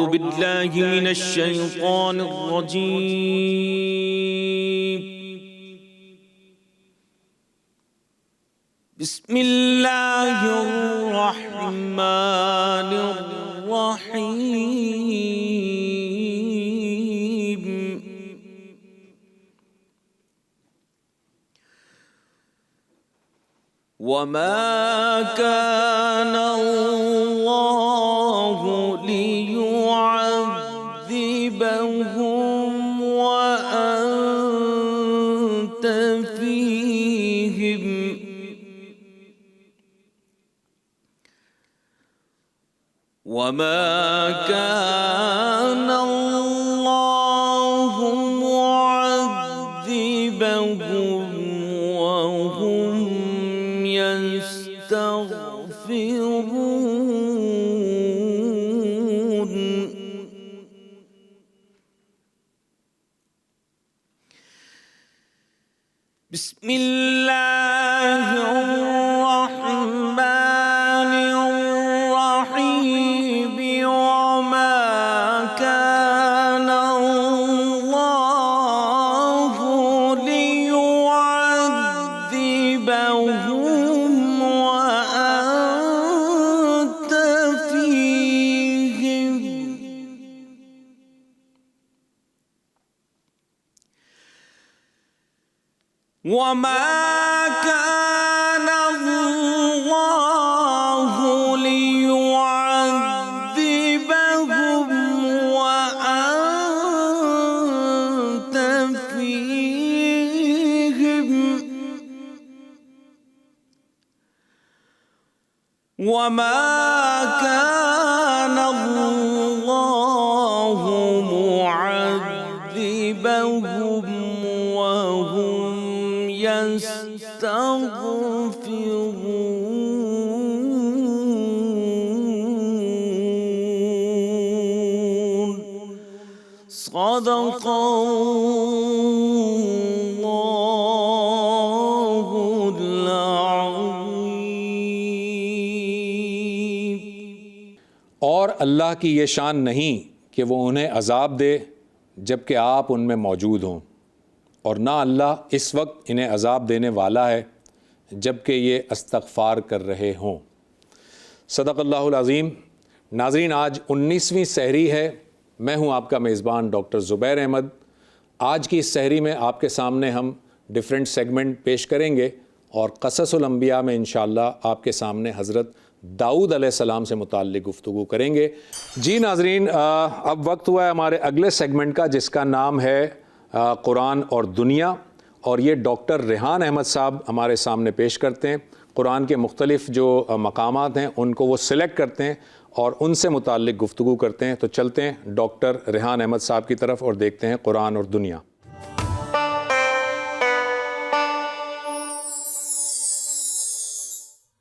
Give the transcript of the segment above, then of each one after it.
بالله من الشيطان الرجيم. بسم الله الرحمن الرحيم. وما كان الله ليعذبهم وأنت فيهم وما كان الله معذبهم وهم يستغفرون. بسم الله الرحمن الرحيم. وما كان الله ليعذبهم وأنت فيهم وما كان الله ليعذبهم وأنت فيهم وما كان الله معذبهم وهم يستغفرون. صدق الله العظيم. اور اللہ کی یہ شان نہیں کہ وہ انہیں عذاب دے جبکہ آپ ان میں موجود ہوں، اور نہ اللہ اس وقت انہیں عذاب دینے والا ہے جبکہ یہ استغفار کر رہے ہوں۔ صدق اللہ العظیم۔ ناظرین، آج 19ویں سحری ہے۔ میں ہوں آپ کا میزبان ڈاکٹر زبیر احمد۔ آج کی اس سحری میں آپ کے سامنے ہم ڈیفرنٹ سیگمنٹ پیش کریں گے اور قصص الانبیاء میں انشاءاللہ آپ کے سامنے حضرت داؤد علیہ السلام سے متعلق گفتگو کریں گے۔ جی ناظرین، اب وقت ہوا ہے ہمارے اگلے سیگمنٹ کا، جس کا نام ہے قرآن اور دنیا، اور یہ ڈاکٹر ریحان احمد صاحب ہمارے سامنے پیش کرتے ہیں۔ قرآن کے مختلف جو مقامات ہیں ان کو وہ سلیکٹ کرتے ہیں اور ان سے متعلق گفتگو کرتے ہیں۔ تو چلتے ہیں ڈاکٹر ریحان احمد صاحب کی طرف اور دیکھتے ہیں قرآن اور دنیا۔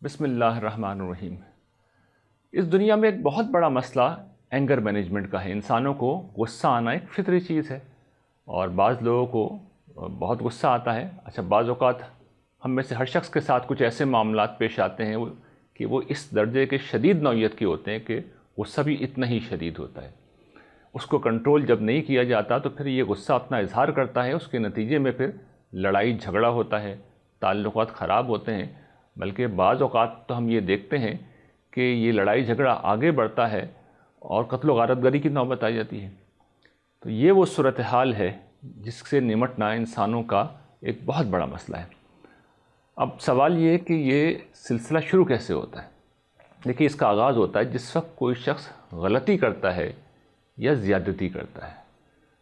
بسم اللہ الرحمن الرحیم۔ اس دنیا میں ایک بہت بڑا مسئلہ اینگر مینجمنٹ کا ہے۔ انسانوں کو غصہ آنا ایک فطری چیز ہے، اور بعض لوگوں کو بہت غصہ آتا ہے۔ اچھا، بعض اوقات ہم میں سے ہر شخص کے ساتھ کچھ ایسے معاملات پیش آتے ہیں کہ وہ اس درجے کے شدید نوعیت کے ہوتے ہیں کہ غصہ بھی اتنا ہی شدید ہوتا ہے۔ اس کو کنٹرول جب نہیں کیا جاتا تو پھر یہ غصہ اپنا اظہار کرتا ہے، اس کے نتیجے میں پھر لڑائی جھگڑا ہوتا ہے، تعلقات خراب ہوتے ہیں، بلکہ بعض اوقات تو ہم یہ دیکھتے ہیں کہ یہ لڑائی جھگڑا آگے بڑھتا ہے اور قتل و غارت گری کی نوبت آ جاتی ہے۔ تو یہ وہ صورتحال ہے جس سے نمٹنا انسانوں کا ایک بہت بڑا مسئلہ ہے۔ اب سوال یہ ہے کہ یہ سلسلہ شروع کیسے ہوتا ہے؟ دیکھیے، اس کا آغاز ہوتا ہے جس وقت کوئی شخص غلطی کرتا ہے یا زیادتی کرتا ہے،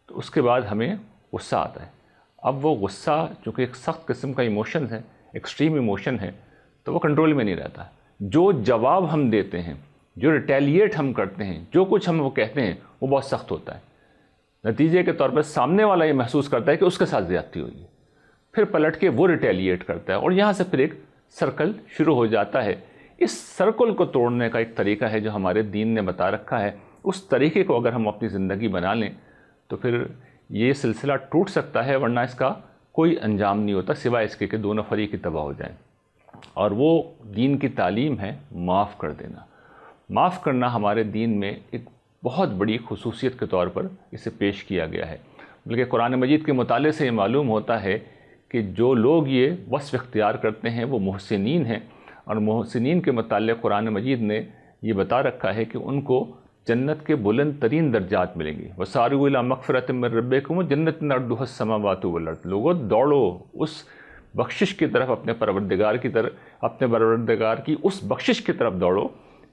تو اس کے بعد ہمیں غصہ آتا ہے۔ اب وہ غصہ چونکہ ایک سخت قسم کا ایموشن ہے، ایکسٹریم ایموشن ہے، تو وہ کنٹرول میں نہیں رہتا۔ جو جواب ہم دیتے ہیں، جو ریٹیلیٹ ہم کرتے ہیں، جو کچھ ہم وہ کہتے ہیں، وہ بہت سخت ہوتا ہے۔ نتیجے کے طور پر سامنے والا یہ محسوس کرتا ہے کہ اس کے ساتھ زیادتی ہوئی ہے، پھر پلٹ کے وہ ریٹیلیٹ کرتا ہے، اور یہاں سے پھر ایک سرکل شروع ہو جاتا ہے۔ اس سرکل کو توڑنے کا ایک طریقہ ہے جو ہمارے دین نے بتا رکھا ہے۔ اس طریقے کو اگر ہم اپنی زندگی بنا لیں تو پھر یہ سلسلہ ٹوٹ سکتا ہے، ورنہ اس کا کوئی انجام نہیں ہوتا سوائے اس کے کہ دونوں فریق تباہ ہو جائیں۔ اور وہ دین کی تعلیم ہے معاف کر دینا۔ معاف کرنا ہمارے دین میں ایک بہت بڑی خصوصیت کے طور پر اسے پیش کیا گیا ہے۔ بلکہ قرآن مجید کے مطالعے سے یہ معلوم ہوتا ہے کہ جو لوگ یہ وصف اختیار کرتے ہیں وہ محسنین ہیں، اور محسنین کے متعلق قرآن مجید نے یہ بتا رکھا ہے کہ ان کو جنت کے بلند ترین درجات ملیں گی۔ وَسَارِعُوا إِلَىٰ مَغْفِرَةٍ مِّن رَّبِّكُمْ وَجَنَّةٍ عَرْضُهَا السَّمَاوَاتُ وَالْأَرْضُ، لوگو دوڑو اس بخشش کی طرف، اپنے پروردگار کی طرف، اپنے پروردگار کی اس بخشش کی طرف دوڑو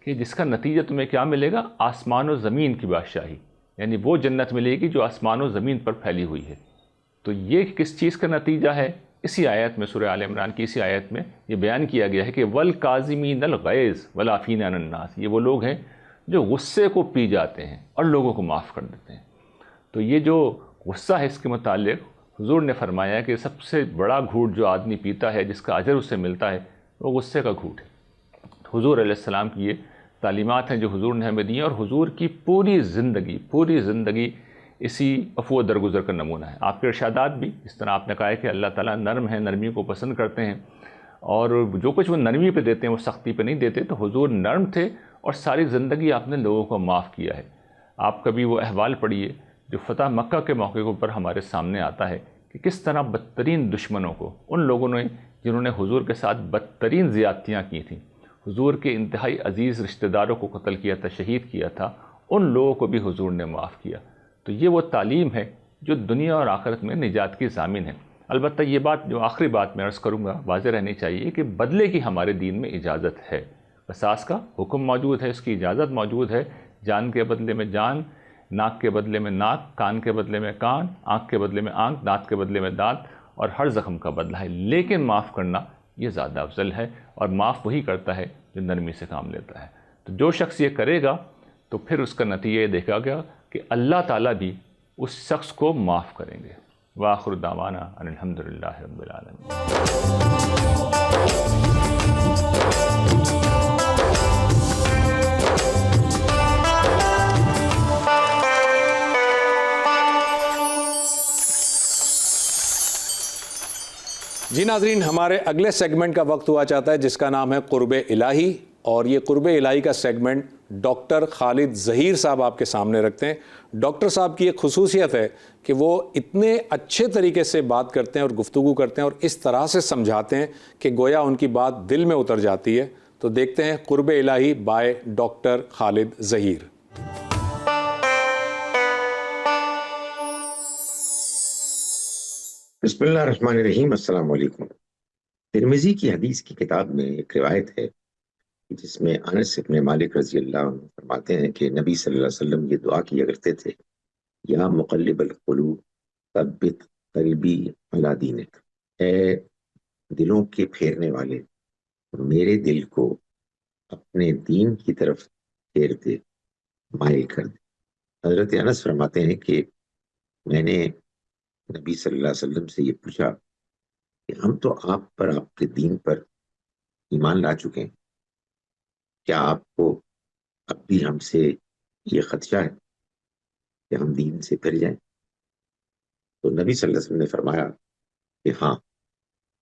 کہ جس کا نتیجہ تمہیں کیا ملے گا؟ آسمان و زمین کی بادشاہی، یعنی وہ جنت ملے گی جو آسمان و زمین پر پھیلی ہوئی ہے۔ تو یہ کس چیز کا نتیجہ ہے؟ اسی آیت میں، سورہ آل عمران کی اسی آیت میں یہ بیان کیا گیا ہے کہ وَالْكَاظِمِينَ الْغَيْظَ وَالْعَافِينَ عَنِ النَّاسِ، یہ وہ لوگ ہیں جو غصے کو پی جاتے ہیں اور لوگوں کو معاف کر دیتے ہیں۔ تو یہ جو غصہ ہے، اس کے متعلق حضور نے فرمایا کہ سب سے بڑا گھوٹ جو آدمی پیتا ہے، جس کا اجر اسے ملتا ہے، وہ غصے کا گھوٹ ہے۔ حضور علیہ السلام کی یہ تعلیمات ہیں جو حضور نے ہمیں دی ہیں، اور حضور کی پوری زندگی اسی عفو و درگزر کا نمونہ ہے۔ آپ کے ارشادات بھی اس طرح آپ نے کہا ہے کہ اللہ تعالیٰ نرم ہے، نرمی کو پسند کرتے ہیں، اور جو کچھ وہ نرمی پہ دیتے ہیں وہ سختی پہ نہیں دیتے۔ تو حضور نرم تھے اور ساری زندگی آپ نے لوگوں کو معاف کیا ہے۔ آپ کبھی وہ احوال پڑھیے جو فتح مکہ کے موقع پر ہمارے سامنے آتا ہے کہ کس طرح بدترین دشمنوں کو، ان لوگوں نے جنہوں نے حضور کے ساتھ بدترین زیادتیاں کی تھیں، حضور کے انتہائی عزیز رشتہ داروں کو قتل کیا تھا، شہید کیا تھا، ان لوگوں کو بھی حضور نے معاف کیا۔ تو یہ وہ تعلیم ہے جو دنیا اور آخرت میں نجات کی ضامن ہے۔ البتہ یہ بات جو آخری بات میں عرض کروں گا واضح رہنی چاہیے کہ بدلے کی ہمارے دین میں اجازت ہے، قصاص کا حکم موجود ہے، اس کی اجازت موجود ہے، جان کے بدلے میں جان، ناک کے بدلے میں ناک، کان کے بدلے میں کان، آنکھ کے بدلے میں آنکھ، دانت کے بدلے میں دانت، اور ہر زخم کا بدلہ ہے۔ لیکن معاف کرنا یہ زیادہ افضل ہے، اور معاف وہی کرتا ہے جو نرمی سے کام لیتا ہے۔ تو جو شخص یہ کرے گا تو پھر اس کا نتیجہ یہ دیکھا گیا کہ اللہ تعالیٰ بھی اس شخص کو معاف کریں گے۔ وآخر دعوانا ان الحمدللہ رب العالمین۔ جی ناظرین، ہمارے اگلے سیگمنٹ کا وقت ہوا چاہتا ہے جس کا نام ہے قرب الہی، اور یہ قرب الہی کا سیگمنٹ ڈاکٹر خالد ظہیر صاحب آپ کے سامنے رکھتے ہیں۔ ڈاکٹر صاحب کی ایک خصوصیت ہے کہ وہ اتنے اچھے طریقے سے بات کرتے ہیں اور گفتگو کرتے ہیں اور اس طرح سے سمجھاتے ہیں کہ گویا ان کی بات دل میں اتر جاتی ہے۔ تو دیکھتے ہیں قرب الہی بائے ڈاکٹر خالد ظہیر۔ بسم اللہ الرحمن الرحیم۔ السلام علیکم۔ ترمذی کی حدیث کی کتاب میں ایک روایت ہے جس میں انس بن مالک رضی اللہ عنہ فرماتے ہیں کہ نبی صلی اللہ علیہ وسلم یہ دعا کیا کرتے تھے، یا مقلب القلوب ثبت قلبی علی دینک، اے دلوں کے پھیرنے والے، میرے دل کو اپنے دین کی طرف پھیر دے، مائل کر دے۔ حضرت انس فرماتے ہیں کہ میں نے نبی صلی اللہ علیہ وسلم سے یہ پوچھا کہ ہم تو آپ پر، آپ کے دین پر ایمان لا چکے ہیں، کیا آپ کو اب بھی ہم سے یہ خدشہ ہے کہ ہم دین سے پھر جائیں؟ تو نبی صلی اللہ علیہ وسلم نے فرمایا کہ ہاں،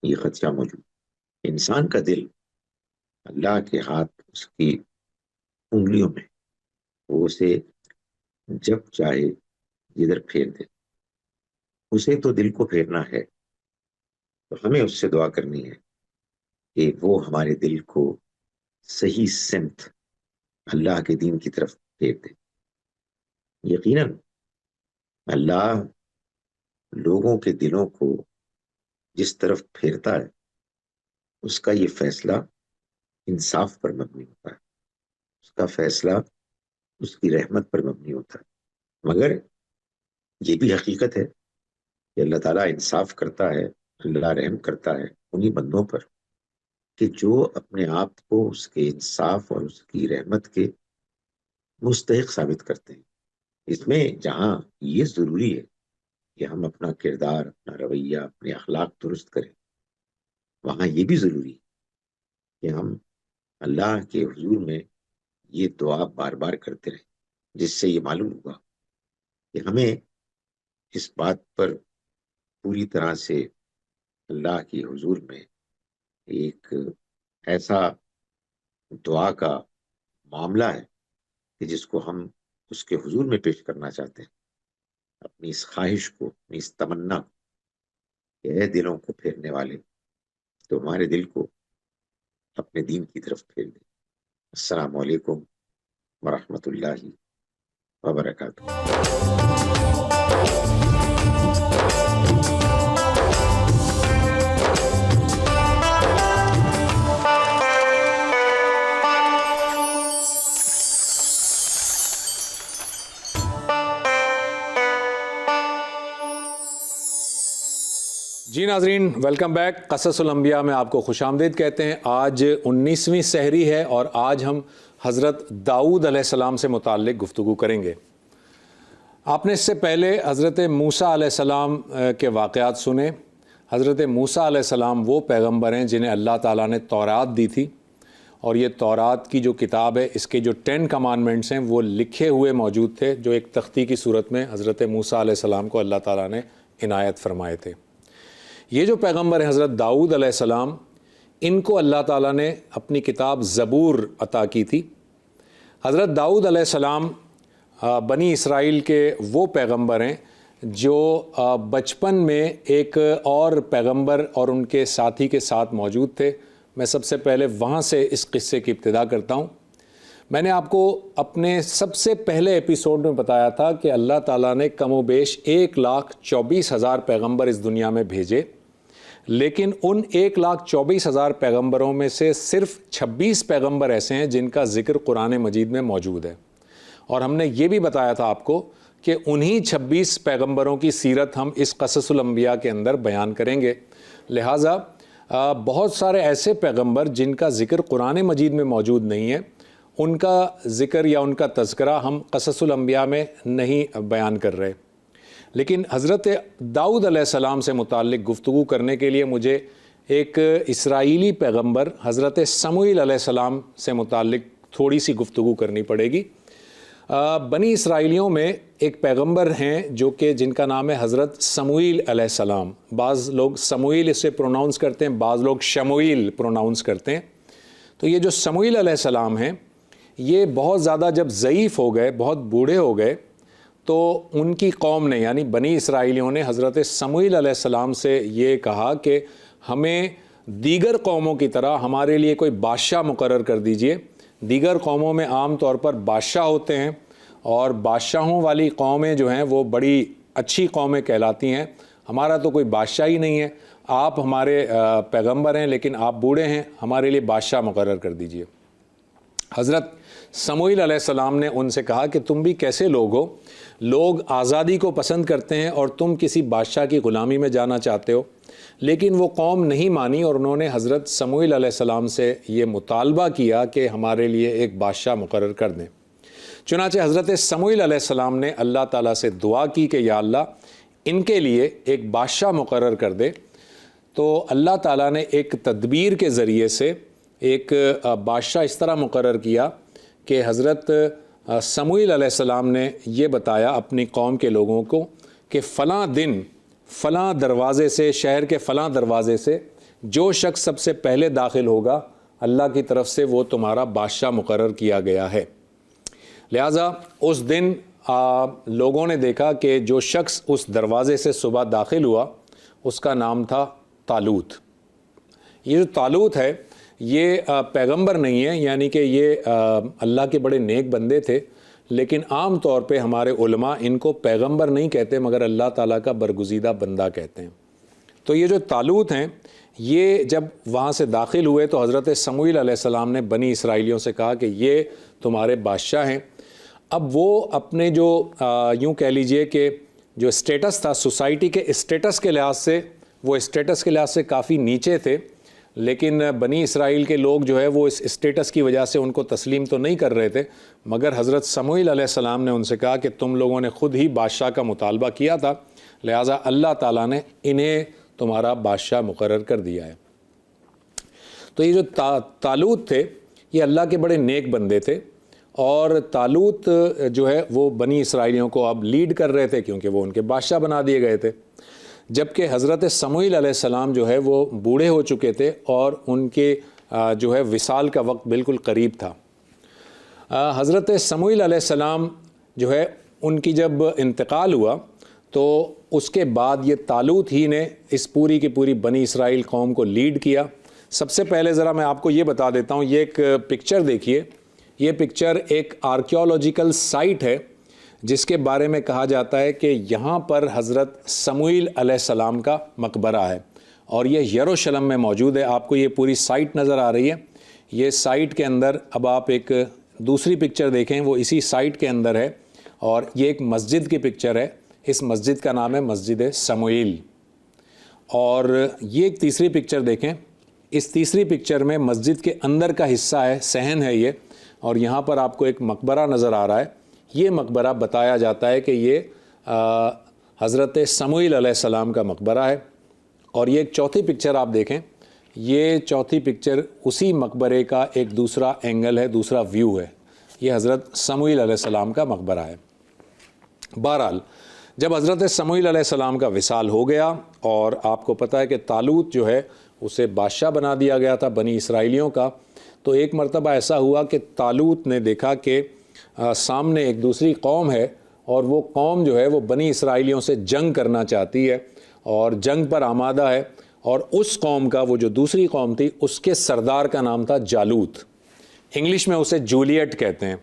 یہ خدشہ موجود۔ انسان کا دل اللہ کے ہاتھ، اس کی انگلیوں میں، وہ اسے جب چاہے جدھر پھیر دے۔ اسے تو دل کو پھیرنا ہے، تو ہمیں اس سے دعا کرنی ہے کہ وہ ہمارے دل کو صحیح سمت اللہ کے دین کی طرف پھیر دے۔ یقیناً اللہ لوگوں کے دلوں کو جس طرف پھیرتا ہے، اس کا یہ فیصلہ انصاف پر مبنی ہوتا ہے، اس کا فیصلہ اس کی رحمت پر مبنی ہوتا ہے۔ مگر یہ بھی حقیقت ہے کہ اللہ تعالیٰ انصاف کرتا ہے، اللہ رحم کرتا ہے انہی بندوں پر کہ جو اپنے آپ کو اس کے انصاف اور اس کی رحمت کے مستحق ثابت کرتے ہیں۔ اس میں جہاں یہ ضروری ہے کہ ہم اپنا کردار، اپنا رویہ، اپنے اخلاق درست کریں، وہاں یہ بھی ضروری ہے کہ ہم اللہ کے حضور میں یہ دعا بار بار کرتے رہیں، جس سے یہ معلوم ہوگا کہ ہمیں اس بات پر پوری طرح سے اللہ کی حضور میں ایک ایسا دعا کا معاملہ ہے کہ جس کو ہم اس کے حضور میں پیش کرنا چاہتے ہیں اپنی اس خواہش کو، اپنی اس تمنا کو کہ اے دلوں کو پھیرنے والے، تو ہمارے دل کو اپنے دین کی طرف پھیر دیں۔ السلام علیکم ورحمۃ اللہ وبرکاتہ۔ جی ناظرین، ویلکم بیک۔ قصص الانبیاء میں آپ کو خوش آمدید کہتے ہیں۔ آج 19ویں سحری ہے اور آج ہم حضرت داؤد علیہ السلام سے متعلق گفتگو کریں گے۔ آپ نے اس سے پہلے حضرت موسیٰ علیہ السلام کے واقعات سنے۔ حضرت موسیٰ علیہ السلام وہ پیغمبر ہیں جنہیں اللہ تعالیٰ نے تورات دی تھی، اور یہ تورات کی جو کتاب ہے، اس کے جو 10 کمانڈمنٹس ہیں وہ لکھے ہوئے موجود تھے، جو ایک تختی کی صورت میں حضرت موسیٰ علیہ السلام کو اللہ تعالیٰ نے عنایت فرمائے تھے۔ یہ جو پیغمبر ہیں حضرت داؤد علیہ السلام، ان کو اللہ تعالیٰ نے اپنی کتاب زبور عطا کی تھی۔ حضرت داؤد علیہ السلام بنی اسرائیل کے وہ پیغمبر ہیں جو بچپن میں ایک اور پیغمبر اور ان کے ساتھی کے ساتھ موجود تھے۔ میں سب سے پہلے وہاں سے اس قصے کی ابتدا کرتا ہوں۔ میں نے آپ کو اپنے سب سے پہلے ایپیسوڈ میں بتایا تھا کہ اللہ تعالیٰ نے کم و بیش 1,24,000 پیغمبر اس دنیا میں بھیجے، لیکن ان 1,24,000 پیغمبروں میں سے صرف 26 پیغمبر ایسے ہیں جن کا ذکر قرآن مجید میں موجود ہے، اور ہم نے یہ بھی بتایا تھا آپ کو کہ انہی 26 پیغمبروں کی سیرت ہم اس قصص الانبیاء کے اندر بیان کریں گے۔ لہٰذا بہت سارے ایسے پیغمبر جن کا ذکر قرآن مجید میں موجود نہیں ہے، ان کا ذکر یا ان کا تذکرہ ہم قصص الانبیاء میں نہیں بیان کر رہے۔ لیکن حضرت داؤد علیہ السلام سے متعلق گفتگو کرنے کے لیے مجھے ایک اسرائیلی پیغمبر حضرت سموئیل علیہ السلام سے متعلق تھوڑی سی گفتگو کرنی پڑے گی۔ بنی اسرائیلیوں میں ایک پیغمبر ہیں جو کہ جن کا نام ہے حضرت سموئیل علیہ السلام۔ بعض لوگ سموئیل اسے پروناؤنس کرتے ہیں، بعض لوگ شموئیل پروناؤنس کرتے ہیں۔ تو یہ جو سموئیل علیہ السلام ہیں، یہ بہت زیادہ جب ضعیف ہو گئے، بہت بوڑھے ہو گئے، تو ان کی قوم نے یعنی بنی اسرائیلیوں نے حضرت سموئیل علیہ السلام سے یہ کہا کہ ہمیں دیگر قوموں کی طرح ہمارے لیے کوئی بادشاہ مقرر کر دیجئے۔ دیگر قوموں میں عام طور پر بادشاہ ہوتے ہیں، اور بادشاہوں والی قومیں جو ہیں وہ بڑی اچھی قومیں کہلاتی ہیں۔ ہمارا تو کوئی بادشاہ ہی نہیں ہے، آپ ہمارے پیغمبر ہیں لیکن آپ بوڑھے ہیں، ہمارے لیے بادشاہ مقرر کر دیجئے۔ حضرت سموئیل علیہ السلام نے ان سے کہا کہ تم بھی کیسے لوگ ہو، لوگ آزادی کو پسند کرتے ہیں اور تم کسی بادشاہ کی غلامی میں جانا چاہتے ہو۔ لیکن وہ قوم نہیں مانی، اور انہوں نے حضرت سموئیل علیہ السلام سے یہ مطالبہ کیا کہ ہمارے لیے ایک بادشاہ مقرر کر دیں۔ چنانچہ حضرت سموئیل علیہ السلام نے اللہ تعالیٰ سے دعا کی کہ یا اللہ ان کے لیے ایک بادشاہ مقرر کر دے۔ تو اللہ تعالیٰ نے ایک تدبیر کے ذریعے سے ایک بادشاہ اس طرح مقرر کیا کہ حضرت سموئیل علیہ السلام نے یہ بتایا اپنی قوم کے لوگوں کو کہ فلاں دن فلاں دروازے سے، شہر کے فلاں دروازے سے جو شخص سب سے پہلے داخل ہوگا، اللہ کی طرف سے وہ تمہارا بادشاہ مقرر کیا گیا ہے۔ لہٰذا اس دن لوگوں نے دیکھا کہ جو شخص اس دروازے سے صبح داخل ہوا اس کا نام تھا طالوت۔ یہ جو طالوت ہے یہ پیغمبر نہیں ہے، یعنی کہ یہ اللہ کے بڑے نیک بندے تھے، لیکن عام طور پہ ہمارے علماء ان کو پیغمبر نہیں کہتے مگر اللہ تعالیٰ کا برگزیدہ بندہ کہتے ہیں۔ تو یہ جو طالوت ہیں، یہ جب وہاں سے داخل ہوئے تو حضرت سموئیل علیہ السلام نے بنی اسرائیلیوں سے کہا کہ یہ تمہارے بادشاہ ہیں۔ اب وہ اپنے جو یوں کہہ لیجئے کہ جو اسٹیٹس تھا، سوسائٹی کے اسٹیٹس کے لحاظ سے، وہ اسٹیٹس کے لحاظ سے کافی نیچے تھے، لیکن بنی اسرائیل کے لوگ جو ہے وہ اس اسٹیٹس کی وجہ سے ان کو تسلیم تو نہیں کر رہے تھے، مگر حضرت سموئیل علیہ السلام نے ان سے کہا کہ تم لوگوں نے خود ہی بادشاہ کا مطالبہ کیا تھا، لہٰذا اللہ تعالیٰ نے انہیں تمہارا بادشاہ مقرر کر دیا ہے۔ تو یہ جو طالوت تھے یہ اللہ کے بڑے نیک بندے تھے، اور طالوت جو ہے وہ بنی اسرائیلیوں کو اب لیڈ کر رہے تھے کیونکہ وہ ان کے بادشاہ بنا دیے گئے تھے، جبکہ حضرت سموئیل علیہ السلام جو ہے وہ بوڑھے ہو چکے تھے اور ان کے جو ہے وصال کا وقت بالکل قریب تھا۔ حضرت سموئیل علیہ السلام جو ہے ان کی جب انتقال ہوا تو اس کے بعد یہ طالوت ہی نے اس پوری کی پوری بنی اسرائیل قوم کو لیڈ کیا۔ سب سے پہلے ذرا میں آپ کو یہ بتا دیتا ہوں، یہ ایک پکچر دیکھیے، یہ پکچر ایک آرکیولوجیکل سائٹ ہے جس کے بارے میں کہا جاتا ہے کہ یہاں پر حضرت سموئیل علیہ السلام کا مقبرہ ہے اور یہ یروشلم میں موجود ہے۔ آپ کو یہ پوری سائٹ نظر آ رہی ہے، یہ سائٹ کے اندر اب آپ ایک دوسری پکچر دیکھیں، وہ اسی سائٹ کے اندر ہے اور یہ ایک مسجد کی پکچر ہے۔ اس مسجد کا نام ہے مسجد سموئیل۔ اور یہ ایک تیسری پکچر دیکھیں، اس تیسری پکچر میں مسجد کے اندر کا حصہ ہے، صحن ہے یہ، اور یہاں پر آپ کو ایک مقبرہ نظر آ رہا ہے۔ یہ مقبرہ بتایا جاتا ہے کہ یہ حضرت سموئیل علیہ السلام کا مقبرہ ہے۔ اور یہ ایک چوتھی پکچر آپ دیکھیں، یہ چوتھی پکچر اسی مقبرے کا ایک دوسرا اینگل ہے، دوسرا ویو ہے، یہ حضرت سموئیل علیہ السلام کا مقبرہ ہے۔ بہرحال جب حضرت سموئیل علیہ السلام کا وصال ہو گیا اور آپ کو پتہ ہے کہ طالوت جو ہے اسے بادشاہ بنا دیا گیا تھا بنی اسرائیلیوں کا، تو ایک مرتبہ ایسا ہوا کہ طالوت نے دیکھا کہ سامنے ایک دوسری قوم ہے اور وہ قوم جو ہے وہ بنی اسرائیلیوں سے جنگ کرنا چاہتی ہے اور جنگ پر آمادہ ہے، اور اس قوم کا وہ جو دوسری قوم تھی اس کے سردار کا نام تھا جالوت، انگلش میں اسے جولیٹ کہتے ہیں۔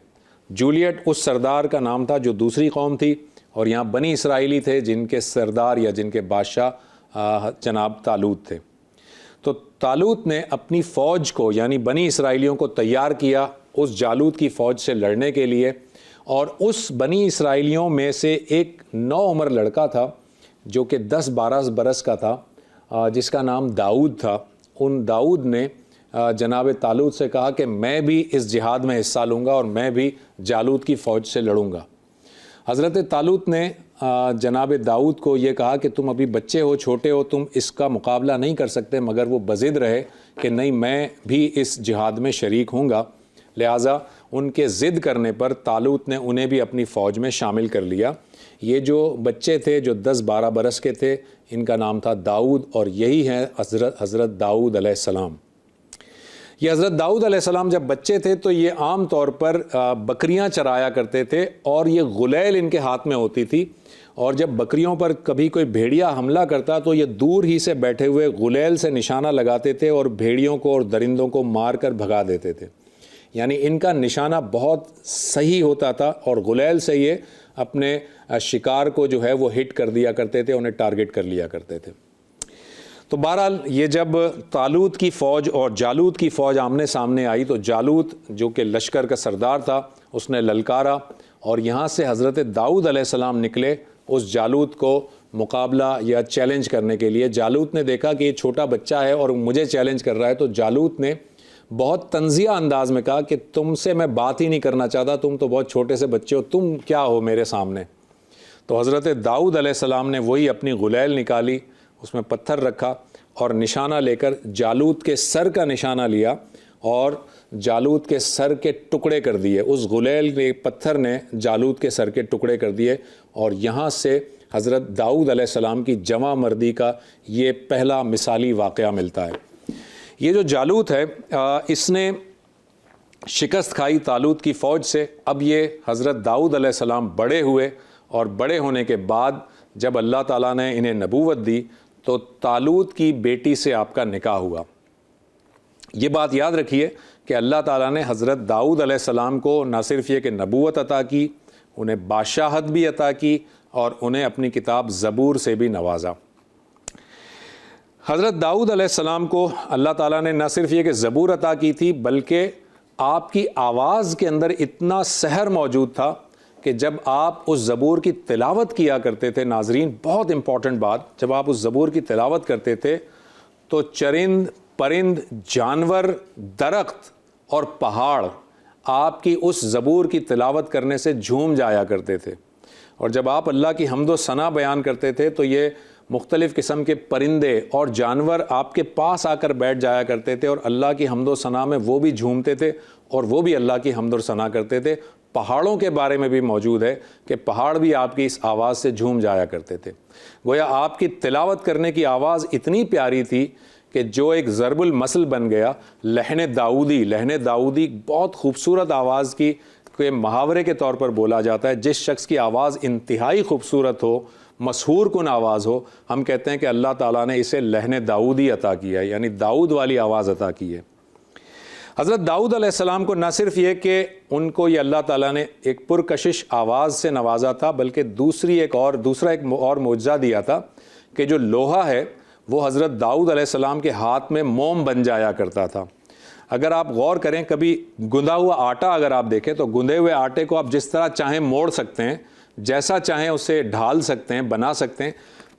جولیٹ اس سردار کا نام تھا جو دوسری قوم تھی، اور یہاں بنی اسرائیلی تھے جن کے سردار یا جن کے بادشاہ جناب طالوت تھے۔ تو طالوت نے اپنی فوج کو یعنی بنی اسرائیلیوں کو تیار کیا اس جالوت کی فوج سے لڑنے کے لیے، اور اس بنی اسرائیلیوں میں سے ایک نوعمر لڑکا تھا جو کہ 10-12 برس کا تھا، جس کا نام داؤد تھا۔ ان داؤد نے جناب طالوت سے کہا کہ میں بھی اس جہاد میں حصہ لوں گا اور میں بھی جالوت کی فوج سے لڑوں گا۔ حضرت طالوت نے جناب داؤد کو یہ کہا کہ تم ابھی بچے ہو، چھوٹے ہو، تم اس کا مقابلہ نہیں کر سکتے، مگر وہ بضد رہے کہ نہیں میں بھی اس جہاد میں شریک ہوں گا۔ لہٰذا ان کے ضد کرنے پر طالوت نے انہیں بھی اپنی فوج میں شامل کر لیا۔ یہ جو بچے تھے جو 10-12 برس کے تھے، ان کا نام تھا داؤد، اور یہی ہے حضرت داؤد علیہ السلام۔ یہ حضرت داؤد علیہ السلام جب بچے تھے تو یہ عام طور پر بکریاں چرایا کرتے تھے، اور یہ غلیل ان کے ہاتھ میں ہوتی تھی، اور جب بکریوں پر کبھی کوئی بھیڑیا حملہ کرتا تو یہ دور ہی سے بیٹھے ہوئے غلیل سے نشانہ لگاتے تھے اور بھیڑیوں کو اور درندوں کو مار کر بھگا دیتے تھے۔ یعنی ان کا نشانہ بہت صحیح ہوتا تھا، اور غلیل سے یہ اپنے شکار کو جو ہے وہ ہٹ کر دیا کرتے تھے، انہیں ٹارگٹ کر لیا کرتے تھے۔ تو بہرحال یہ جب طالوت کی فوج اور جالوت کی فوج آمنے سامنے آئی تو جالوت جو کہ لشکر کا سردار تھا اس نے للکارا، اور یہاں سے حضرت داؤد علیہ السلام نکلے اس جالوت کو مقابلہ یا چیلنج کرنے کے لیے۔ جالوت نے دیکھا کہ یہ چھوٹا بچہ ہے اور مجھے چیلنج کر رہا ہے، تو جالوت نے بہت طنزیہ انداز میں کہا کہ تم سے میں بات ہی نہیں کرنا چاہتا، تم تو بہت چھوٹے سے بچے ہو، تم کیا ہو میرے سامنے۔ تو حضرت داؤد علیہ السلام نے وہی اپنی غلیل نکالی، اس میں پتھر رکھا اور نشانہ لے کر جالوت کے سر کا نشانہ لیا اور جالوت کے سر کے ٹکڑے کر دیے۔ اس غلیل کے پتھر نے جالوت کے سر کے ٹکڑے کر دیے، اور یہاں سے حضرت داؤد علیہ السلام کی جواں مردی کا یہ پہلا مثالی واقعہ ملتا ہے۔ یہ جو جالوت ہے اس نے شکست کھائی طالوت کی فوج سے۔ اب یہ حضرت داؤد علیہ السلام بڑے ہوئے، اور بڑے ہونے کے بعد جب اللہ تعالیٰ نے انہیں نبوت دی تو طالوت کی بیٹی سے آپ کا نکاح ہوا۔ یہ بات یاد رکھیے کہ اللہ تعالیٰ نے حضرت داؤد علیہ السلام کو نہ صرف یہ کہ نبوت عطا کی، انہیں بادشاہت بھی عطا کی، اور انہیں اپنی کتاب زبور سے بھی نوازا۔ حضرت داؤد علیہ السلام کو اللہ تعالیٰ نے نہ صرف یہ کہ زبور عطا کی تھی، بلکہ آپ کی آواز کے اندر اتنا سحر موجود تھا کہ جب آپ اس زبور کی تلاوت کیا کرتے تھے، ناظرین بہت امپورٹنٹ بات، جب آپ اس زبور کی تلاوت کرتے تھے تو چرند پرند، جانور، درخت اور پہاڑ آپ کی اس زبور کی تلاوت کرنے سے جھوم جایا کرتے تھے۔ اور جب آپ اللہ کی حمد و ثنا بیان کرتے تھے تو یہ مختلف قسم کے پرندے اور جانور آپ کے پاس آ کر بیٹھ جایا کرتے تھے، اور اللہ کی حمد و ثنا میں وہ بھی جھومتے تھے اور وہ بھی اللہ کی حمد و ثنا کرتے تھے۔ پہاڑوں کے بارے میں بھی موجود ہے کہ پہاڑ بھی آپ کی اس آواز سے جھوم جایا کرتے تھے۔ گویا آپ کی تلاوت کرنے کی آواز اتنی پیاری تھی کہ جو ایک ضرب المثل بن گیا، لحن داؤدی بہت خوبصورت آواز کی کے محاورے کے طور پر بولا جاتا ہے. جس شخص کی آواز انتہائی خوبصورت ہو، مسحور کن آواز ہو، ہم کہتے ہیں کہ اللہ تعالیٰ نے اسے لحن داؤدی عطا کیا ہے، یعنی داؤد والی آواز عطا کی ہے. حضرت داؤد علیہ السلام کو نہ صرف یہ کہ ان کو یہ اللہ تعالیٰ نے ایک پرکشش آواز سے نوازا تھا، بلکہ دوسرا ایک اور معجزہ دیا تھا کہ جو لوہا ہے وہ حضرت داؤد علیہ السلام کے ہاتھ میں موم بن جایا کرتا تھا. اگر آپ غور کریں، کبھی گندھا ہوا آٹا اگر آپ دیکھیں تو گندھے ہوئے آٹے کو آپ جس طرح چاہیں موڑ سکتے ہیں، جیسا چاہیں اسے ڈھال سکتے ہیں، بنا سکتے ہیں.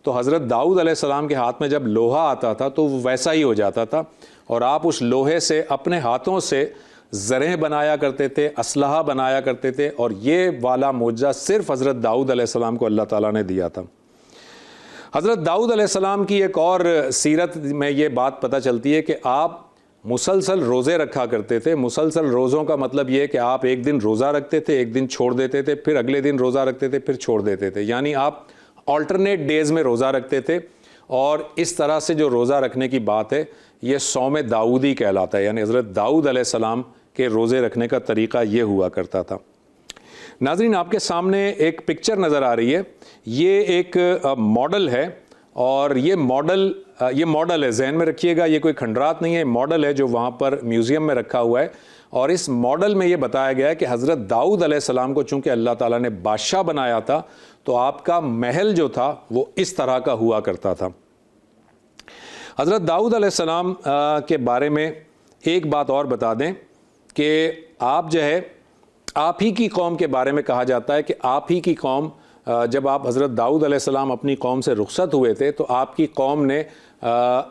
تو حضرت داؤد علیہ السلام کے ہاتھ میں جب لوہا آتا تھا تو وہ ویسا ہی ہو جاتا تھا، اور آپ اس لوہے سے اپنے ہاتھوں سے زریں بنایا کرتے تھے، اسلحہ بنایا کرتے تھے. اور یہ والا معجزہ صرف حضرت داؤد علیہ السلام کو اللہ تعالیٰ نے دیا تھا. حضرت داؤد علیہ السلام کی ایک اور سیرت میں یہ بات پتہ چلتی ہے کہ آپ مسلسل روزے رکھا کرتے تھے. مسلسل روزوں کا مطلب یہ کہ آپ ایک دن روزہ رکھتے تھے، ایک دن چھوڑ دیتے تھے، پھر اگلے دن روزہ رکھتے تھے، پھر چھوڑ دیتے تھے. یعنی آپ آلٹرنیٹ ڈیز میں روزہ رکھتے تھے. اور اس طرح سے جو روزہ رکھنے کی بات ہے یہ صوم داؤدی کہلاتا ہے، یعنی حضرت داؤد علیہ السلام کے روزے رکھنے کا طریقہ یہ ہوا کرتا تھا. ناظرین، آپ کے سامنے ایک پکچر نظر آ رہی ہے. یہ ایک ماڈل ہے، اور یہ ماڈل ہے، ذہن میں رکھیے گا، یہ کوئی کھنڈرات نہیں ہے، ماڈل ہے جو وہاں پر میوزیم میں رکھا ہوا ہے. اور اس ماڈل میں یہ بتایا گیا ہے کہ حضرت داؤد علیہ السلام کو چونکہ اللہ تعالیٰ نے بادشاہ بنایا تھا تو آپ کا محل جو تھا وہ اس طرح کا ہوا کرتا تھا. حضرت داؤد علیہ السلام کے بارے میں ایک بات اور بتا دیں کہ آپ جو ہے، آپ ہی کی قوم کے بارے میں کہا جاتا ہے کہ آپ ہی کی قوم، جب آپ حضرت داؤد علیہ السلام اپنی قوم سے رخصت ہوئے تھے تو آپ کی قوم نے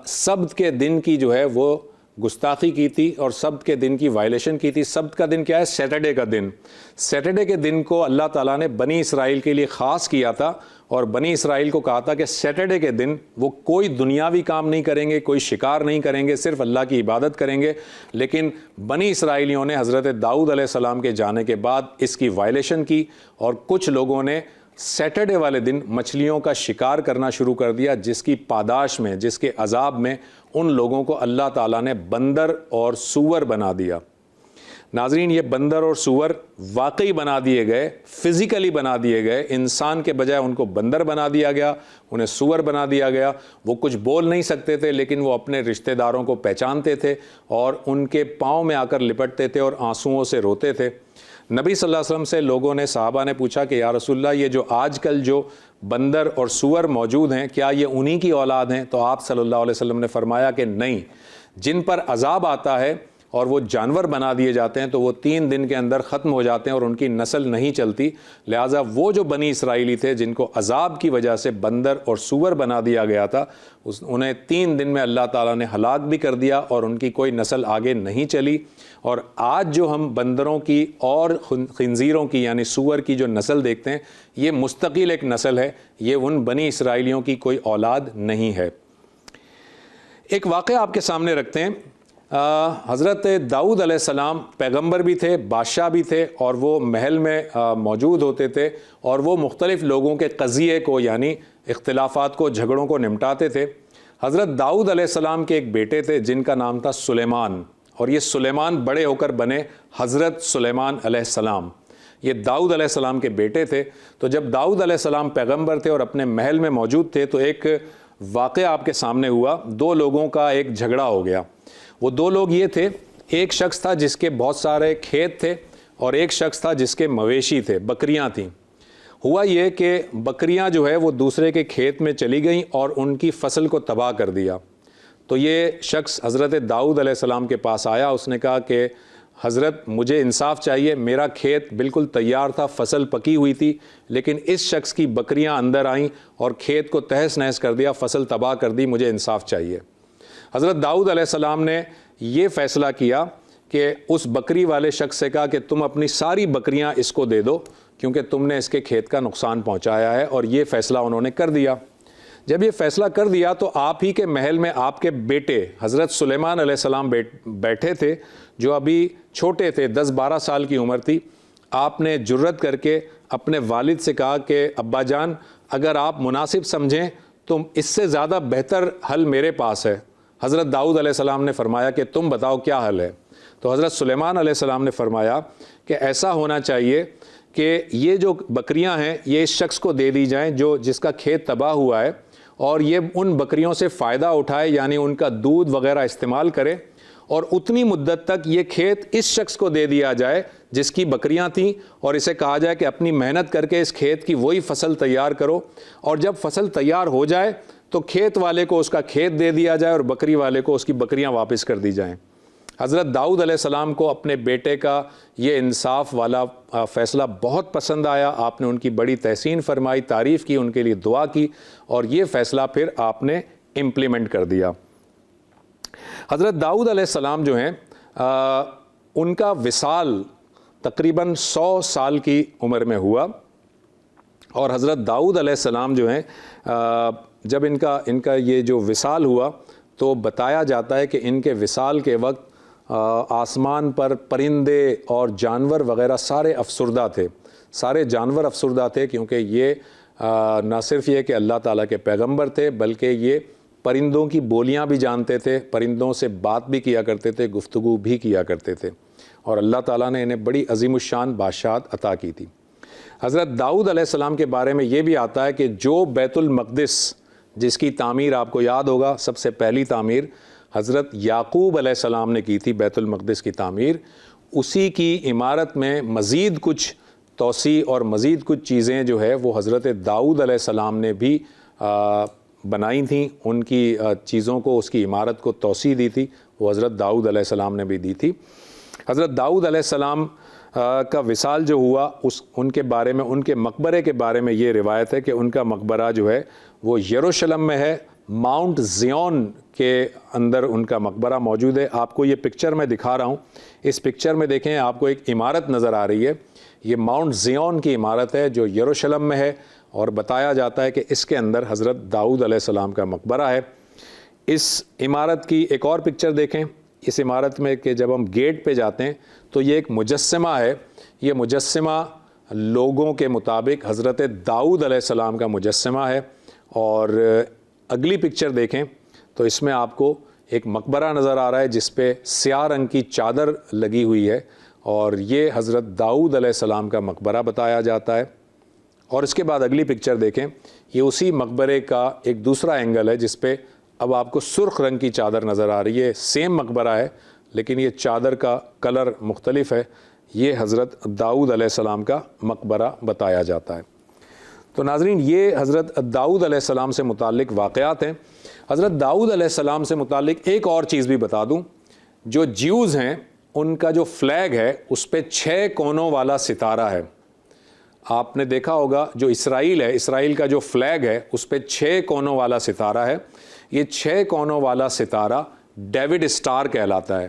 سبت کے دن کی جو ہے وہ گستاخی کی تھی اور سبت کے دن کی وائلیشن کی تھی. سبت کا دن کیا ہے؟ سیٹرڈے کا دن. سیٹرڈے کے دن کو اللہ تعالیٰ نے بنی اسرائیل کے لیے خاص کیا تھا، اور بنی اسرائیل کو کہا تھا کہ سیٹرڈے کے دن وہ کوئی دنیاوی کام نہیں کریں گے، کوئی شکار نہیں کریں گے، صرف اللہ کی عبادت کریں گے. لیکن بنی اسرائیلیوں نے حضرت داؤد علیہ السلام کے جانے کے بعد اس کی وائلیشن کی، اور کچھ لوگوں نے سیٹرڈے والے دن مچھلیوں کا شکار کرنا شروع کر دیا، جس کی پاداش میں، جس کے عذاب میں ان لوگوں کو اللہ تعالیٰ نے بندر اور سور بنا دیا. ناظرین، یہ بندر اور سور واقعی بنا دیے گئے، فزیکلی بنا دیے گئے. انسان کے بجائے ان کو بندر بنا دیا گیا، انہیں سور بنا دیا گیا. وہ کچھ بول نہیں سکتے تھے لیکن وہ اپنے رشتہ داروں کو پہچانتے تھے اور ان کے پاؤں میں آ کر لپٹتے تھے اور آنسوؤں سے روتے تھے. نبی صلی اللہ علیہ وسلم سے لوگوں نے، صحابہ نے پوچھا کہ یا رسول اللہ، یہ جو آج کل جو بندر اور سور موجود ہیں کیا یہ انہی کی اولاد ہیں؟ تو آپ صلی اللہ علیہ وسلم نے فرمایا کہ نہیں، جن پر عذاب آتا ہے اور وہ جانور بنا دیے جاتے ہیں تو وہ 3 دن کے اندر ختم ہو جاتے ہیں اور ان کی نسل نہیں چلتی. لہٰذا وہ جو بنی اسرائیلی تھے جن کو عذاب کی وجہ سے بندر اور سور بنا دیا گیا تھا، انہیں 3 دن میں اللہ تعالیٰ نے ہلاک بھی کر دیا اور ان کی کوئی نسل آگے نہیں چلی. اور آج جو ہم بندروں کی اور خنزیروں کی یعنی سور کی جو نسل دیکھتے ہیں، یہ مستقل ایک نسل ہے، یہ ان بنی اسرائیلیوں کی کوئی اولاد نہیں ہے. ایک واقعہ آپ کے سامنے رکھتے ہیں. حضرت داؤد علیہ السلام پیغمبر بھی تھے، بادشاہ بھی تھے، اور وہ محل میں موجود ہوتے تھے اور وہ مختلف لوگوں کے قضیے کو یعنی اختلافات کو، جھگڑوں کو نمٹاتے تھے. حضرت داؤد علیہ السلام کے ایک بیٹے تھے جن کا نام تھا سلیمان، اور یہ سلیمان بڑے ہو کر بنے حضرت سلیمان علیہ السلام. یہ داؤد علیہ السلام کے بیٹے تھے. تو جب داؤد علیہ السلام پیغمبر تھے اور اپنے محل میں موجود تھے تو ایک واقعہ آپ کے سامنے ہوا. 2 لوگوں کا ایک جھگڑا ہو گیا. وہ 2 لوگ یہ تھے، ایک شخص تھا جس کے بہت سارے کھیت تھے اور ایک شخص تھا جس کے مویشی تھے، بکریاں تھیں. ہوا یہ کہ بکریاں جو ہے وہ دوسرے کے کھیت میں چلی گئیں اور ان کی فصل کو تباہ کر دیا. تو یہ شخص حضرت داؤد علیہ السلام کے پاس آیا. اس نے کہا کہ حضرت مجھے انصاف چاہیے، میرا کھیت بالکل تیار تھا، فصل پکی ہوئی تھی، لیکن اس شخص کی بکریاں اندر آئیں اور کھیت کو تہس نہس کر دیا، فصل تباہ کر دی، مجھے انصاف چاہیے. حضرت داؤد علیہ السلام نے یہ فیصلہ کیا کہ اس بکری والے شخص سے کہا کہ تم اپنی ساری بکریاں اس کو دے دو کیونکہ تم نے اس کے کھیت کا نقصان پہنچایا ہے. اور یہ فیصلہ انہوں نے کر دیا. جب یہ فیصلہ کر دیا تو آپ ہی کے محل میں آپ کے بیٹے حضرت سلیمان علیہ السلام بیٹھے تھے جو ابھی چھوٹے تھے، 10-12 سال کی عمر تھی. آپ نے جرت کر کے اپنے والد سے کہا کہ ابا جان، اگر آپ مناسب سمجھیں تو اس سے زیادہ بہتر حل میرے پاس ہے. حضرت داؤد علیہ السلام نے فرمایا کہ تم بتاؤ کیا حل ہے. تو حضرت سلیمان علیہ السلام نے فرمایا کہ ایسا ہونا چاہیے کہ یہ جو بکریاں ہیں یہ اس شخص کو دے دی جائیں جس کا کھیت تباہ ہوا ہے، اور یہ ان بکریوں سے فائدہ اٹھائے، یعنی ان کا دودھ وغیرہ استعمال کرے، اور اتنی مدت تک یہ کھیت اس شخص کو دے دیا جائے جس کی بکریاں تھیں، اور اسے کہا جائے کہ اپنی محنت کر کے اس کھیت کی وہی فصل تیار کرو، اور جب فصل تیار ہو جائے تو کھیت والے کو اس کا کھیت دے دیا جائے اور بکری والے کو اس کی بکریاں واپس کر دی جائیں۔ حضرت داؤد علیہ السلام کو اپنے بیٹے کا یہ انصاف والا فیصلہ بہت پسند آیا، آپ نے ان کی بڑی تحسین فرمائی، تعریف کی، ان کے لیے دعا کی، اور یہ فیصلہ پھر آپ نے امپلیمنٹ کر دیا۔ حضرت داؤد علیہ السلام جو ہیں ان کا وصال تقریباً 100 سال کی عمر میں ہوا، اور حضرت داؤد علیہ السلام جو ہیں جب ان کا یہ جو وصال ہوا تو بتایا جاتا ہے کہ ان کے وصال کے وقت آسمان پر پرندے اور جانور وغیرہ سارے افسردہ تھے، سارے جانور افسردہ تھے، کیونکہ یہ نہ صرف یہ کہ اللہ تعالیٰ کے پیغمبر تھے بلکہ یہ پرندوں کی بولیاں بھی جانتے تھے، پرندوں سے بات بھی کیا کرتے تھے، گفتگو بھی کیا کرتے تھے، اور اللہ تعالیٰ نے انہیں بڑی عظیم الشان بادشاہت عطا کی تھی۔ حضرت داؤد علیہ السلام کے بارے میں یہ بھی آتا ہے کہ جو بیت المقدس جس کی تعمیر آپ کو یاد ہوگا، سب سے پہلی تعمیر حضرت یعقوب علیہ السلام نے کی تھی، بیت المقدس کی تعمیر، اسی کی عمارت میں مزید کچھ توسیع اور مزید کچھ چیزیں جو ہے وہ حضرت داؤد علیہ السلام نے بھی بنائی تھیں، ان کی چیزوں کو، اس کی عمارت کو توسیع دی تھی، وہ حضرت داؤد علیہ السلام نے بھی دی تھی۔ حضرت داؤد علیہ السلام کا وصال جو ہوا ان کے بارے میں، ان کے مقبرے کے بارے میں یہ روایت ہے کہ ان کا مقبرہ جو ہے وہ یروشلم میں ہے، ماؤنٹ زیون کے اندر ان کا مقبرہ موجود ہے۔ آپ کو یہ پکچر میں دکھا رہا ہوں، اس پکچر میں دیکھیں آپ کو ایک عمارت نظر آ رہی ہے، یہ ماؤنٹ زیون کی عمارت ہے جو یروشلم میں ہے، اور بتایا جاتا ہے کہ اس کے اندر حضرت داؤد علیہ السلام کا مقبرہ ہے۔ اس عمارت کی ایک اور پکچر دیکھیں، اس عمارت میں کہ جب ہم گیٹ پہ جاتے ہیں تو یہ ایک مجسمہ ہے، یہ مجسمہ لوگوں کے مطابق حضرت داؤد علیہ السلام کا مجسمہ ہے۔ اور اگلی پکچر دیکھیں تو اس میں آپ کو ایک مقبرہ نظر آ رہا ہے جس پہ سیاہ رنگ کی چادر لگی ہوئی ہے، اور یہ حضرت داؤد علیہ السلام کا مقبرہ بتایا جاتا ہے۔ اور اس کے بعد اگلی پکچر دیکھیں، یہ اسی مقبرے کا ایک دوسرا اینگل ہے جس پہ اب آپ کو سرخ رنگ کی چادر نظر آ رہی ہے، سیم مقبرہ ہے لیکن یہ چادر کا کلر مختلف ہے، یہ حضرت داؤد علیہ السلام کا مقبرہ بتایا جاتا ہے۔ تو ناظرین، یہ حضرت داؤد علیہ السلام سے متعلق واقعات ہیں۔ حضرت داؤد علیہ السلام سے متعلق ایک اور چیز بھی بتا دوں، جو جیوز ہیں ان کا جو فلیگ ہے اس پہ 6 کونوں والا ستارہ ہے۔ آپ نے دیکھا ہوگا جو اسرائیل ہے، اسرائیل کا جو فلیگ ہے اس پہ 6 کونوں والا ستارہ ہے۔ یہ 6 کونوں والا ستارہ ڈیوڈ اسٹار کہلاتا ہے،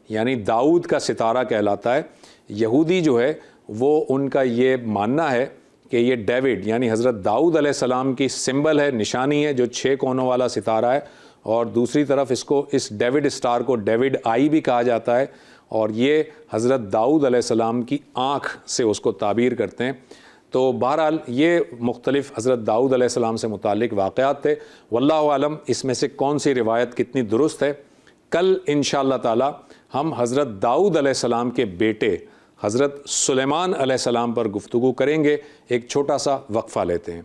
یعنی داؤد کا ستارہ کہلاتا ہے۔ یہودی جو ہے وہ ان کا یہ ماننا ہے کہ یہ ڈیوڈ یعنی حضرت داؤد علیہ السلام کی سمبل ہے، نشانی ہے جو 6 کونوں والا ستارہ ہے، اور دوسری طرف اس ڈیوڈ اسٹار کو ڈیوڈ آئی بھی کہا جاتا ہے، اور یہ حضرت داؤد علیہ السلام کی آنکھ سے اس کو تعبیر کرتے ہیں۔ تو بہرحال یہ مختلف حضرت داؤد علیہ السلام سے متعلق واقعات تھے، واللہ عالم اس میں سے کون سی روایت کتنی درست ہے۔ کل انشاءاللہ تعالی ہم حضرت داؤد علیہ السلام کے بیٹے حضرت سلیمان علیہ السلام پر گفتگو کریں گے۔ ایک چھوٹا سا وقفہ لیتے ہیں۔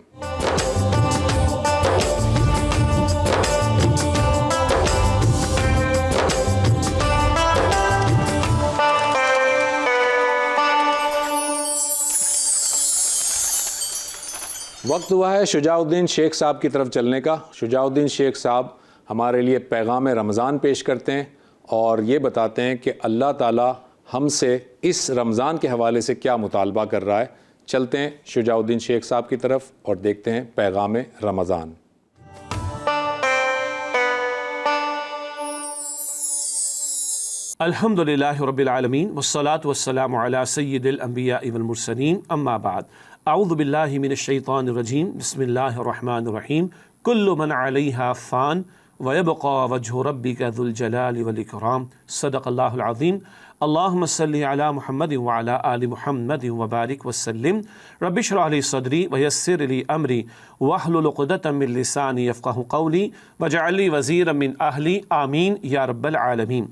وقت ہوا ہے شجاع الدین شیخ صاحب کی طرف چلنے کا۔ شجاع الدین شیخ صاحب ہمارے لیے پیغام رمضان پیش کرتے ہیں اور یہ بتاتے ہیں کہ اللہ تعالیٰ ہم سے اس رمضان کے حوالے سے کیا مطالبہ کر رہا ہے۔ چلتے ہیں شجاع الدین شیخ صاحب کی طرف اور دیکھتے ہیں پیغام رمضان۔ الحمدللہ رب العالمین والصلاة والسلام علی سید الانبیاء والمرسلین، اما بعد، اعوذ باللہ من الشیطان الرجیم، بسم اللہ الرحمن الرحیم۔ کل من علیہا فان ویبقى وجہ ربک ذو الجلال والاکرام، صدق اللہ العظیم۔ اللہم صلی علی محمد وعلی آل محمد وبارک وسلم۔ رب اشرح لی صدری ویسر لی امری واحلل عقدۃ من لسانی یفقہوا قولی واجعل لی وزیرا من اہلی، آمین یا رب العالمین۔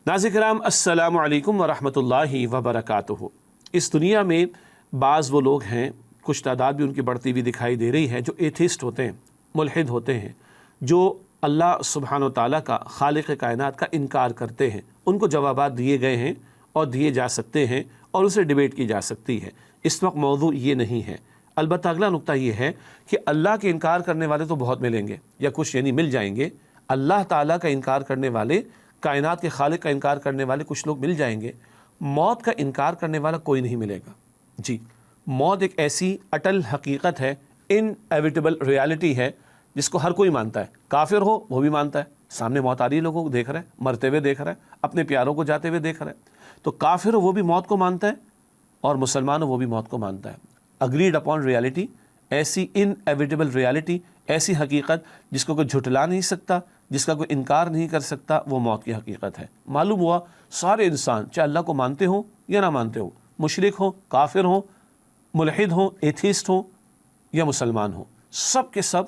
ناظرین کرام السلام علیکم ورحمۃ اللہ وبرکاتہ۔ اس دنیا میں بعض وہ لوگ ہیں، کچھ تعداد بھی ان کی بڑھتی ہوئی دکھائی دے رہی ہے، جو ایتھیسٹ ہوتے ہیں، ملحد ہوتے ہیں، جو اللہ سبحانہ و تعالیٰ کا، خالق کائنات کا انکار کرتے ہیں۔ ان کو جوابات دیے گئے ہیں اور دیے جا سکتے ہیں اور اسے ڈیبیٹ کی جا سکتی ہے۔ اس وقت موضوع یہ نہیں ہے، البتہ اگلا نقطہ یہ ہے کہ اللہ کے انکار کرنے والے تو بہت ملیں گے، یا کچھ یعنی مل جائیں گے۔ اللہ تعالیٰ کا انکار کرنے والے، کائنات کے خالق کا انکار کرنے والے کچھ لوگ مل جائیں گے، موت کا انکار کرنے والا کوئی نہیں ملے گا۔ جی، موت ایک ایسی اٹل حقیقت ہے، انایویٹیبل ریالٹی ہے، جس کو ہر کوئی مانتا ہے۔ کافر ہو وہ بھی مانتا ہے، سامنے موت آ رہی ہے، لوگوں کو دیکھ رہا ہے، مرتے ہوئے دیکھ رہا ہے، اپنے پیاروں کو جاتے ہوئے دیکھ رہا ہے۔ تو کافر ہو وہ بھی موت کو مانتا ہے، اور مسلمان ہو وہ بھی موت کو مانتا ہے۔ اگریڈ اپون ریالٹی، ایسی انایویٹیبل ریالٹی، ایسی حقیقت جس کو کوئی جھٹلا نہیں سکتا، جس کا کوئی انکار نہیں کر سکتا، وہ موت کی حقیقت ہے۔ معلوم ہوا سارے انسان چاہے اللہ کو مانتے ہوں یا نہ مانتے ہوں، مشرک ہوں، کافر ہوں، ملحد ہوں، ایتھیسٹ ہوں یا مسلمان ہوں، سب کے سب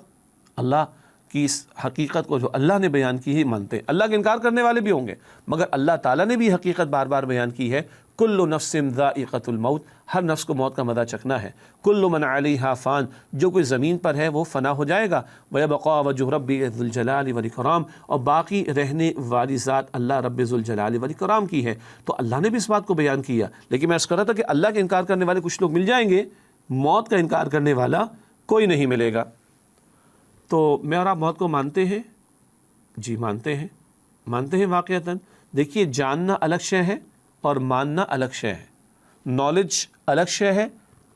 اللہ کی اس حقیقت کو جو اللہ نے بیان کی ہے مانتے ہیں۔ اللہ کے انکار کرنے والے بھی ہوں گے، مگر اللہ تعالیٰ نے بھی حقیقت بار بار بیان کی ہے، کل نفس ذائقۃ الموت، ہر نفس کو موت کا مزہ چکھنا ہے۔ کل من علیہا فان، جو کوئی زمین پر ہے وہ فنا ہو جائے گا۔ ویبقى وجہ ربک ذو الجلال والاکرام، اور باقی رہنے والی ذات اللہ رب ذو الجلال والاکرام کی ہے۔ تو اللہ نے بھی اس بات کو بیان کیا، لیکن میں عرض کر رہا تھا کہ اللہ کے انکار کرنے والے کچھ لوگ مل جائیں گے، موت کا انکار کرنے والا کوئی نہیں ملے گا۔ تو میں اور آپ موت کو مانتے ہیں؟ جی مانتے ہیں واقعتاً۔ دیکھیے، جاننا الگ شے ہے اور ماننا الگ شے ہے، نالج الگ شے ہے،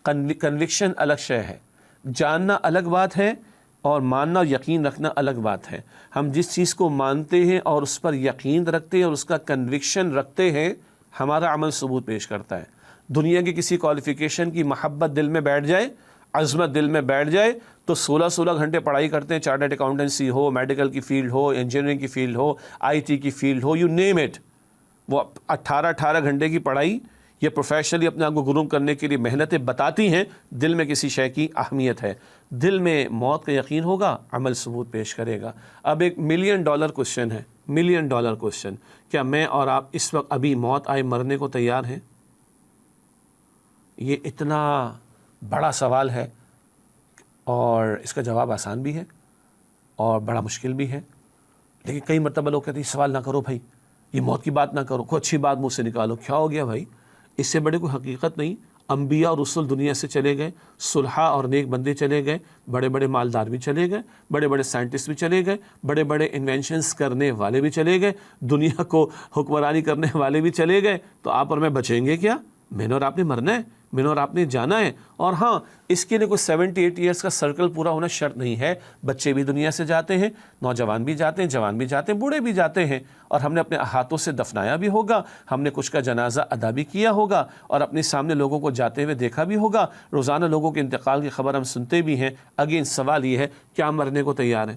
کنوکشن الگ شے ہے۔ جاننا الگ بات ہے اور ماننا اور یقین رکھنا الگ بات ہے۔ ہم جس چیز کو مانتے ہیں اور اس پر یقین رکھتے ہیں اور اس کا کنوکشن رکھتے ہیں، ہمارا عمل ثبوت پیش کرتا ہے۔ دنیا کی کسی کوالیفیکیشن کی محبت دل میں بیٹھ جائے، عظمت دل میں بیٹھ جائے، تو 16 گھنٹے پڑھائی کرتے ہیں، چارٹرڈ اکاؤنٹنسی ہو، میڈیکل کی فیلڈ ہو، انجینئرنگ کی فیلڈ ہو، آئی ٹی کی field who, you name it. وہ 18 گھنٹے کی پڑھائی یہ پروفیشنلی اپنے آپ کو گروم کرنے کے لیے محنتیں بتاتی ہیں، دل میں کسی شے کی اہمیت ہے، دل میں موت کا یقین ہوگا، عمل ثبوت پیش کرے گا۔ اب ایک $1 ملین کوسچن ہے، $1 ملین کوسچن، کیا میں اور آپ اس وقت ابھی موت آئے مرنے کو تیار ہیں؟ یہ اتنا بڑا سوال ہے، اور اس کا جواب آسان بھی ہے اور بڑا مشکل بھی ہے۔ لیکن کئی مرتبہ لوگ کہتے ہیں سوال نہ کرو بھائی، یہ موت کی بات نہ کرو، کوئی اچھی بات منہ سے نکالو۔ کیا ہو گیا بھائی؟ اس سے بڑے کوئی حقیقت نہیں۔ انبیاء اور رسول دنیا سے چلے گئے، صلحاء اور نیک بندے چلے گئے، بڑے بڑے مالدار بھی چلے گئے، بڑے بڑے سائنٹسٹ بھی چلے گئے، بڑے بڑے انوینشنز کرنے والے بھی چلے گئے، دنیا کو حکمرانی کرنے والے بھی چلے گئے۔ تو آپ اور میں بچیں گے کیا؟ میں نے اور آپ نے مرنا ہے، میں نے اور آپ نے جانا ہے۔ اور ہاں، اس کے لیے کوئی 78 ایئرس کا سرکل پورا ہونا شرط نہیں ہے۔ بچے بھی دنیا سے جاتے ہیں، نوجوان بھی جاتے ہیں، جوان بھی جاتے ہیں، بوڑھے بھی جاتے ہیں، اور ہم نے اپنے ہاتھوں سے دفنایا بھی ہوگا، ہم نے کچھ کا جنازہ ادا بھی کیا ہوگا، اور اپنے سامنے لوگوں کو جاتے ہوئے دیکھا بھی ہوگا۔ روزانہ لوگوں کے انتقال کی خبر ہم سنتے بھی ہیں۔ اگین سوال یہ ہے، کیا مرنے کو تیار ہیں؟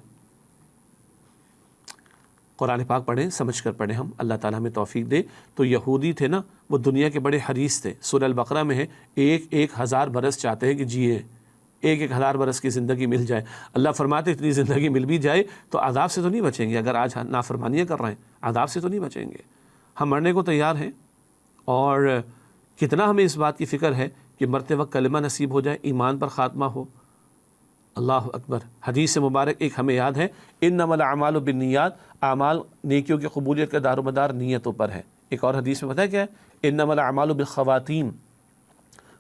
قرآن پاک پڑھیں، سمجھ کر پڑھیں، ہم اللہ تعالیٰ ہمیں توفیق دے۔ تو یہودی تھے نا، وہ دنیا کے بڑے حریص تھے۔ سورہ البقرہ میں ہے، 1000 برس چاہتے ہیں کہ جیے، 1000 برس کی زندگی مل جائے۔ اللہ فرماتے اتنی زندگی مل بھی جائے تو عذاب سے تو نہیں بچیں گے۔ اگر آج نافرمانیاں کر رہے ہیں، عذاب سے تو نہیں بچیں گے۔ ہم مرنے کو تیار ہیں، اور کتنا ہمیں اس بات کی فکر ہے کہ مرتے وقت کلمہ نصیب ہو جائے، ایمان پر خاتمہ ہو۔ اللہ اکبر۔ حدیث مبارک ایک ہمیں یاد ہے، انما الاعمال بالنیات، اعمال نیکیوں کی قبولیت کا دار و مدار نیتوں پر ہے۔ ایک اور حدیث میں پتہ ہے کیا ہے؟ انما الاعمال بالخواتیم،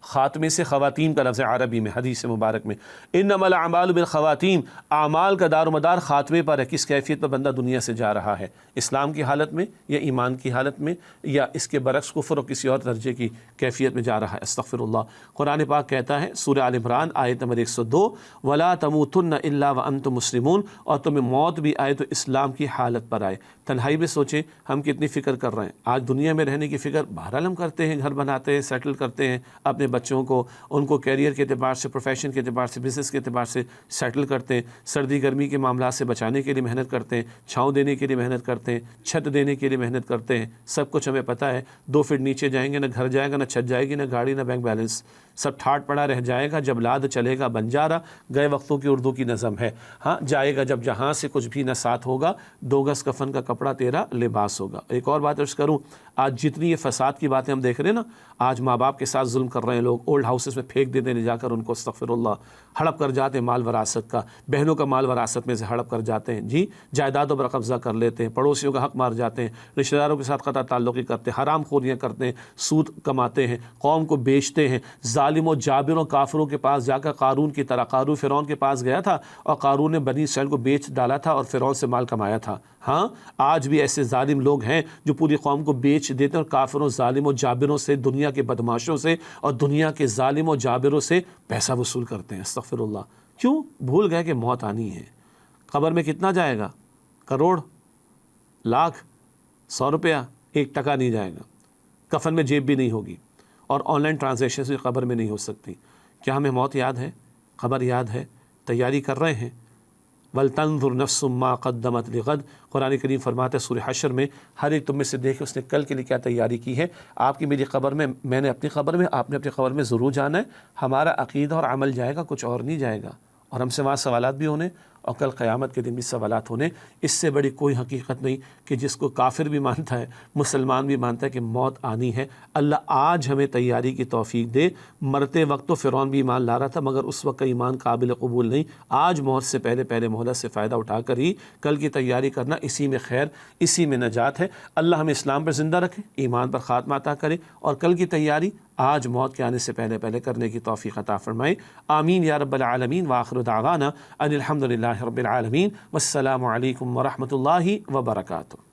خاتمے سے خواتین کا لفظ عربی میں، حدیث مبارک میں انما الاعمال بالخواتیم، اعمال کا دار و مدار خاتمے پر ہے۔ کس کیفیت پر بندہ دنیا سے جا رہا ہے، اسلام کی حالت میں یا ایمان کی حالت میں، یا اس کے برعکس کفر اور کسی اور درجے کی کیفیت میں جا رہا ہے۔ استغفر اللہ۔ قرآن پاک کہتا ہے سورہ آل عمران آیت نمبر 102، وَلَا تَمُوتُنَّ إِلَّا وَأَنْتُمْ مُسْلِمُونَ، اور تمہیں موت بھی آئے تو اسلام کی حالت پر آئے۔ تنہائی میں سوچیں ہم کتنی فکر کر رہے ہیں۔ آج دنیا میں رہنے کی فکر بہرحال ہم کرتے ہیں، گھر بناتے ہیں، سیٹل کرتے ہیں، اپنے بچوں کو ان کو کیریئر کے اعتبار سے، پروفیشن کے اعتبار سے، بزنس کے اعتبار سے سیٹل کرتے ہیں، سردی گرمی کے معاملات سے بچانے کے لیے محنت کرتے ہیں، چھاؤں دینے کے لیے محنت کرتے ہیں، چھت دینے کے لیے محنت کرتے ہیں. سب کچھ ہمیں پتہ ہے. 2 فٹ نیچے جائیں گے نہ گھر جائے گا، نہ چھت جائے گی، نہ گاڑی، نہ بینک بیلنس. سب ٹھاٹ پڑا رہ جائے گا. جب لاد چلے گا بنجارا، گئے وقتوں کی اردو کی نظم ہے. ہاں جائے گا جب جہاں سے کچھ بھی نہ ساتھ ہوگا، 2 گز کفن کا کپڑا تیرا لباس ہوگا. ایک اور بات عرض کروں، آج جتنی یہ فساد کی باتیں ہم دیکھ رہے ہیں نا، آج ماں باپ کے ساتھ ظلم کر رہے ہیں لوگ، اولڈ ہاؤسز میں پھینک دیتے ہیں جا کر ان کو، استغفر اللہ، ہڑپ کر جاتے ہیں مال وراثت کا، بہنوں کا مال وراثت میں سے ہڑپ کر جاتے ہیں، جی جائیدادوں پر قبضہ کر لیتے ہیں، پڑوسیوں کا حق مار جاتے ہیں، رشتہ داروں کے ساتھ قطع تعلقی کرتے ہیں، حرام خوریاں کرتے ہیں، سود کماتے ہیں، قوم کو بیچتے ہیں. ظالم و جابروں کافروں کے پاس جا کر قارون کی طرح، قارون فرعون کے پاس گیا تھا اور قارون نے بنی اسرائیل کو بیچ ڈالا تھا اور فرعون سے مال کمایا تھا. ہاں آج بھی ایسے ظالم لوگ ہیں جو پوری قوم کو بیچ دیتے ہیں اور کافروں، ظالم و جابروں سے، دنیا کے بدماشوں سے اور دنیا کے ظالم و جابروں سے پیسہ وصول کرتے ہیں. استغفر اللہ. کیوں؟ بھول گئے کہ موت آنی ہے. قبر میں کتنا جائے گا؟ کروڑ، لاکھ، 100 روپیہ، 1 ٹکا نہیں جائے گا. کفن میں جیب بھی نہیں ہوگی اور آن لائن ٹرانزیکشن بھی قبر میں نہیں ہو سکتی. کیا ہمیں موت یاد ہے؟ قبر یاد ہے؟ تیاری کر رہے ہیں؟ وَلْتَنْظُرْ نَفْسٌ مَا قَدَّمَتْ لِغَدٍ. قرآن کریم فرماتا ہے سورہ حشر میں، ہر ایک تم میں سے دیکھے اس نے کل کے لیے کیا تیاری کی ہے. آپ کی میری قبر میں، میں نے اپنی قبر میں، آپ نے اپنی قبر میں ضرور جانا ہے. ہمارا عقیدہ اور عمل جائے گا، کچھ اور نہیں جائے گا. اور ہم سے وہاں سوالات بھی ہونے اور کل قیامت کے دن بھی سوالات ہونے. اس سے بڑی کوئی حقیقت نہیں کہ جس کو کافر بھی مانتا ہے، مسلمان بھی مانتا ہے کہ موت آنی ہے. اللہ آج ہمیں تیاری کی توفیق دے. مرتے وقت تو فرعون بھی ایمان لا رہا تھا مگر اس وقت کا ایمان قابل قبول نہیں. آج موت سے پہلے مہلت سے فائدہ اٹھا کر ہی کل کی تیاری کرنا، اسی میں خیر، اسی میں نجات ہے. اللہ ہمیں اسلام پر زندہ رکھے، ایمان پر خاتمہ عطا کرے اور کل کی تیاری آج موت کے آنے سے پہلے کرنے کی توفیق عطا فرمائے. آمین یا رب العالمین. وآخر دعوانا ان الحمد للہ رب العالمین. والسلام علیکم ورحمۃ اللہ وبرکاتہ.